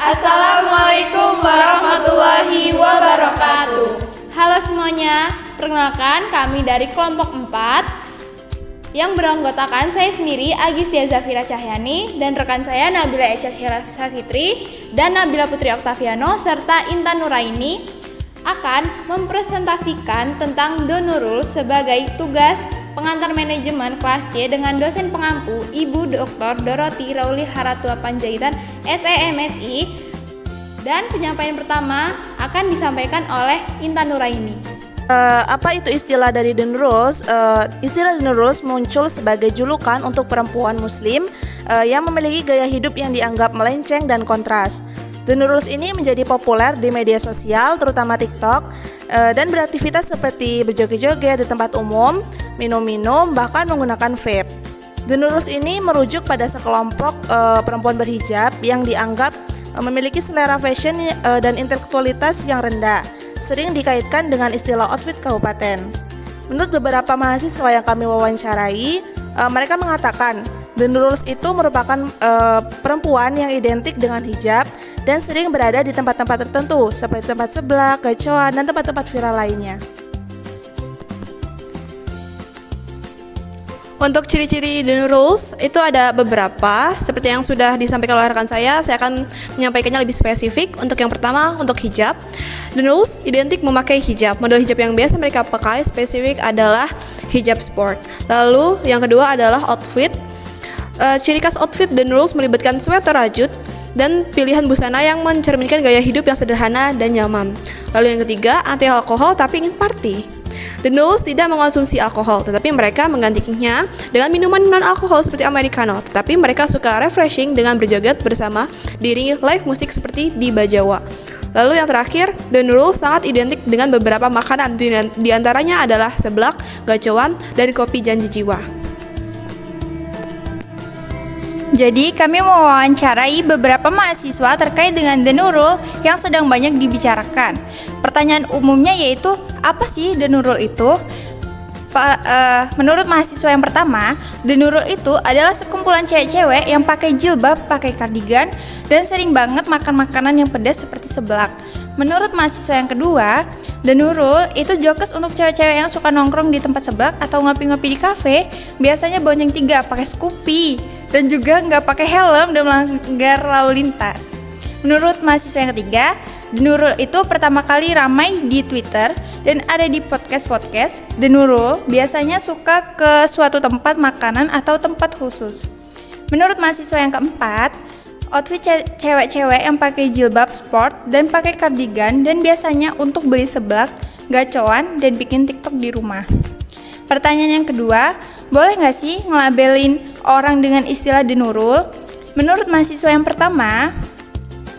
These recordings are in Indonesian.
Assalamualaikum warahmatullahi wabarakatuh. Halo semuanya, perkenalkan kami dari kelompok 4 yang beranggotakan saya sendiri Agistia Zafira Cahyani dan rekan saya Nabila Echa Syafitri dan Nabila Putri Oktaviano serta Intan Nuraini akan mempresentasikan tentang The Nurul sebagai tugas pengantar manajemen kelas C dengan dosen pengampu Ibu Dr. Doroti Rauli Haratua Panjaitan SEMSI, dan penyampaian pertama akan disampaikan oleh Intan Nuraini. Apa itu istilah dari The Nurul? Istilah The Nurul muncul sebagai julukan untuk perempuan muslim yang memiliki gaya hidup yang dianggap melenceng dan kontras. The Nurul ini menjadi populer di media sosial, terutama TikTok, dan beraktivitas seperti berjoget-joget di tempat umum, minum-minum, bahkan menggunakan vape. The Nurul ini merujuk pada sekelompok perempuan berhijab yang dianggap memiliki selera fashion dan intelektualitas yang rendah, sering dikaitkan dengan istilah outfit kabupaten. Menurut beberapa mahasiswa yang kami wawancarai, mereka mengatakan The Nurul itu merupakan perempuan yang identik dengan hijab dan sering berada di tempat-tempat tertentu seperti tempat seblak, gacoan, dan tempat-tempat viral lainnya. Untuk ciri-ciri The Nurul itu ada beberapa, seperti yang sudah disampaikan oleh rekan saya akan menyampaikannya lebih spesifik. Untuk yang pertama, untuk hijab, The Nurul identik memakai hijab. Model hijab yang biasa mereka pakai spesifik adalah hijab sport. Lalu yang kedua adalah outfit. Ciri khas outfit The Nurul melibatkan sweater rajut dan pilihan busana yang mencerminkan gaya hidup yang sederhana dan nyaman. Lalu yang ketiga, anti alkohol tapi ingin party. The Nurul tidak mengonsumsi alkohol, tetapi mereka menggantinya dengan minuman non-alkohol seperti Americano. Tetapi mereka suka refreshing dengan berjoget bersama diiringi live musik seperti di Bajawa. Lalu yang terakhir, The Nurul sangat identik dengan beberapa makanan, di antaranya adalah seblak, gacoan, dan kopi janji jiwa. Jadi kami mewawancarai beberapa mahasiswa terkait dengan The Nurul yang sedang banyak dibicarakan. Pertanyaan umumnya yaitu, apa sih The Nurul itu? Menurut mahasiswa yang pertama, The Nurul itu adalah sekumpulan cewek-cewek yang pakai jilbab, pakai kardigan, dan sering banget makan makanan yang pedas seperti seblak. Menurut mahasiswa yang kedua, The Nurul itu jokes untuk cewek-cewek yang suka nongkrong di tempat seblak atau ngopi-ngopi di kafe, biasanya bonceng 3 pakai Scoopy, dan juga nggak pakai helm dan melanggar lalu lintas. Menurut mahasiswa yang ketiga, The Nurul itu pertama kali ramai di Twitter dan ada di podcast-podcast. The Nurul biasanya suka ke suatu tempat makanan atau tempat khusus. Menurut mahasiswa yang keempat, outfit cewek-cewek yang pakai jilbab sport dan pakai kardigan dan biasanya untuk beli seblak, gacoan, dan bikin TikTok di rumah. Pertanyaan yang kedua, boleh nggak sih ngelabelin orang dengan istilah The Nurul? Menurut mahasiswa yang pertama,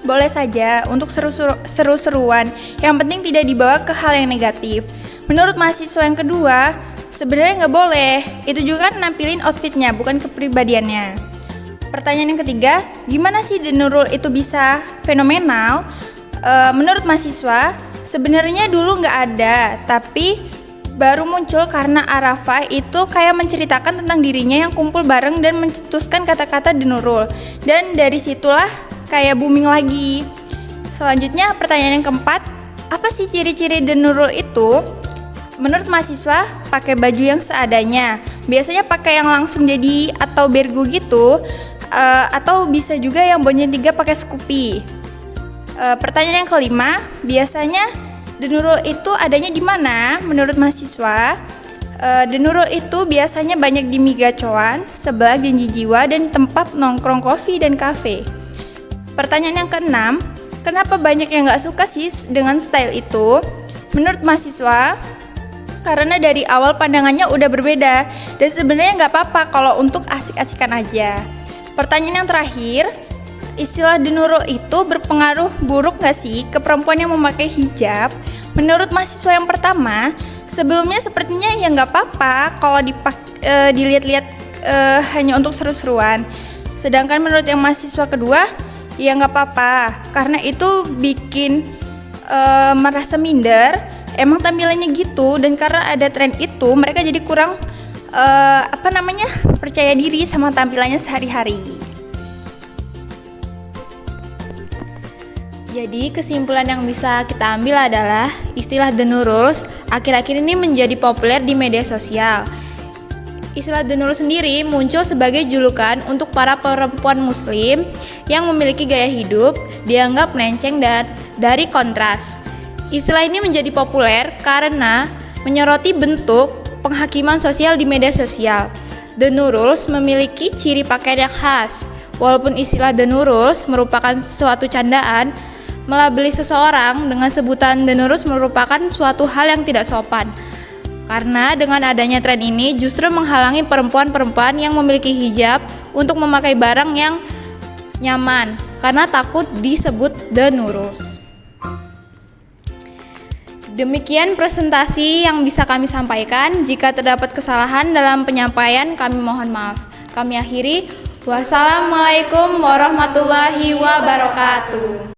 boleh saja untuk seru-seruan, yang penting tidak dibawa ke hal yang negatif. Menurut mahasiswa yang kedua, sebenarnya nggak boleh, itu juga kan nampilin outfitnya, bukan kepribadiannya. Pertanyaan yang ketiga, gimana sih The Nurul itu bisa fenomenal? Menurut mahasiswa, sebenarnya dulu nggak ada, tapi baru muncul karena Arafah itu kayak menceritakan tentang dirinya yang kumpul bareng dan mencetuskan kata-kata The Nurul. Dan dari situlah kayak booming lagi. Selanjutnya pertanyaan yang keempat, apa sih ciri-ciri The Nurul itu? Menurut mahasiswa, pakai baju yang seadanya. Biasanya pakai yang langsung jadi atau bergo gitu, atau bisa juga yang bonceng 3 pakai Scoopy. Pertanyaan yang kelima, biasanya The Nurul itu adanya di mana? Menurut mahasiswa, The Nurul itu biasanya banyak di mie gacoan, seblak, janji jiwa, dan tempat nongkrong kopi dan kafe. Pertanyaan yang keenam, kenapa banyak yang gak suka sih dengan style itu? Menurut mahasiswa, karena dari awal pandangannya udah berbeda dan sebenarnya gak apa-apa kalau untuk asik-asikan aja. Pertanyaan yang terakhir, istilah The Nurul itu berpengaruh buruk gak sih ke perempuan yang memakai hijab? Menurut mahasiswa yang pertama, sebelumnya sepertinya ya gak apa-apa kalau dilihat-lihat hanya untuk seru-seruan. Sedangkan menurut yang mahasiswa kedua, ya nggak apa-apa, karena itu bikin merasa minder. Emang tampilannya gitu, dan karena ada tren itu, mereka jadi kurang percaya diri sama tampilannya sehari-hari. Jadi kesimpulan yang bisa kita ambil adalah istilah The New Rules akhir-akhir ini menjadi populer di media sosial. Istilah The New Rules sendiri muncul sebagai julukan untuk para perempuan muslim yang memiliki gaya hidup dianggap melenceng dan dari kontras. Istilah ini menjadi populer karena menyoroti bentuk penghakiman sosial di media sosial. The New Rules memiliki ciri pakaian yang khas. Walaupun istilah The New Rules merupakan suatu candaan, melabeli seseorang dengan sebutan The New Rules merupakan suatu hal yang tidak sopan. Karena dengan adanya tren ini justru menghalangi perempuan-perempuan yang memiliki hijab untuk memakai barang yang nyaman karena takut disebut The New Rules. Demikian presentasi yang bisa kami sampaikan. Jika terdapat kesalahan dalam penyampaian, kami mohon maaf. Kami akhiri. Wassalamualaikum warahmatullahi wabarakatuh.